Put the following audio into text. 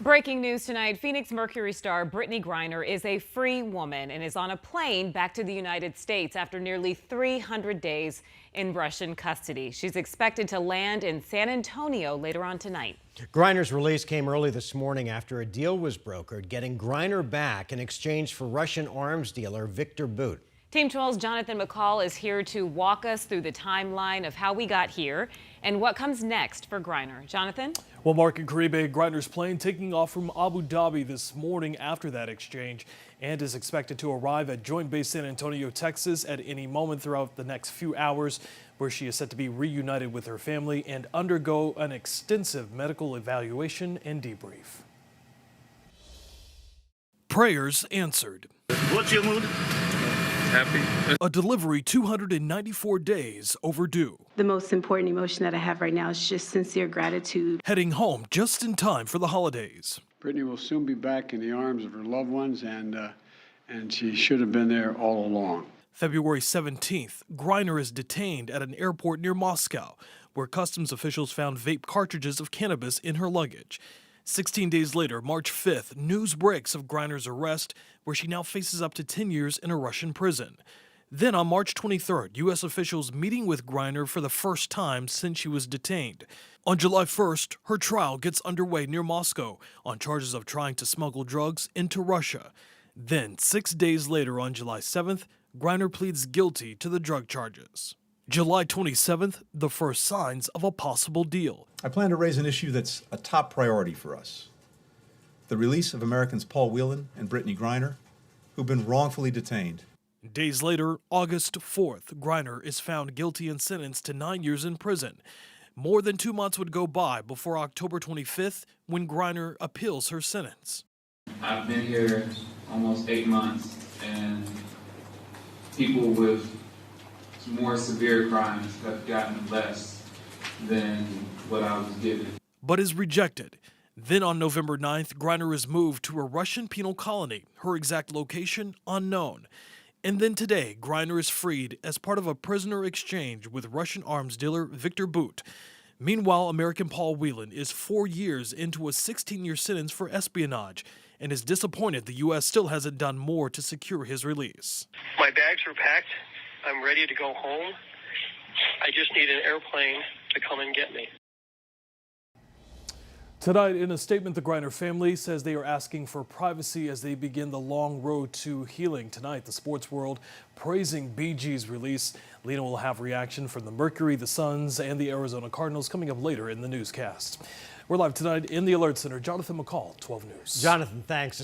Breaking news tonight, Phoenix Mercury star Brittney Griner is a free woman and is on a plane back to the United States after nearly 300 days in Russian custody. She's expected to land in San Antonio later on tonight. Griner's release came early this morning after a deal was brokered, getting Griner back in exchange for Russian arms dealer Viktor Bout. Team 12's Jonathan McCall is here to walk us through the timeline of how we got here and what comes next for Griner. Jonathan? Well, Mark and Caribe, Griner's plane taking off from Abu Dhabi this morning after that exchange and is expected to arrive at Joint Base San Antonio, Texas at any moment throughout the next few hours, where she is set to be reunited with her family and undergo an extensive medical evaluation and debrief. Prayers answered. What's your mood? Happy. A delivery 294 days overdue. The most important emotion that I have right now is just sincere gratitude. Heading home just in time for the holidays. Brittney will soon be back in the arms of her loved ones, and she should have been there all along. February 17th, Griner is detained at an airport near Moscow, where customs officials found vape cartridges of cannabis in her luggage. 16 days later, March 5th, news breaks of Griner's arrest, where she now faces up to 10 years in a Russian prison. Then on March 23rd, U.S. officials meeting with Griner for the first time since she was detained. On July 1st, her trial gets underway near Moscow on charges of trying to smuggle drugs into Russia. Then, 6 days later on July 7th, Griner pleads guilty to the drug charges. July 27th, the first signs of a possible deal. I plan to raise an issue that's a top priority for us. The release of Americans Paul Whelan and Brittney Griner, who've been wrongfully detained. Days later, August 4th, Griner is found guilty and sentenced to 9 years in prison. More than 2 months would go by before October 25th, when Griner appeals her sentence. I've been here almost 8 months, and people with more severe crimes have gotten less than what I was given. But is rejected. Then on November 9th, Griner is moved to a Russian penal colony, her exact location unknown. And then today, Griner is freed as part of a prisoner exchange with Russian arms dealer Viktor Bout. Meanwhile, American Paul Whelan is 4 years into a 16-year sentence for espionage and is disappointed the U.S. still hasn't done more to secure his release. My bags are packed. I'm ready to go home. I just need an airplane to come and get me. Tonight, in a statement, the Griner family says they are asking for privacy as they begin the long road to healing. Tonight, the sports world praising BG's release. Lena will have reaction from the Mercury, the Suns, and the Arizona Cardinals coming up later in the newscast. We're live tonight in the Alert Center. Jonathan McCall, 12 News. Jonathan, thanks.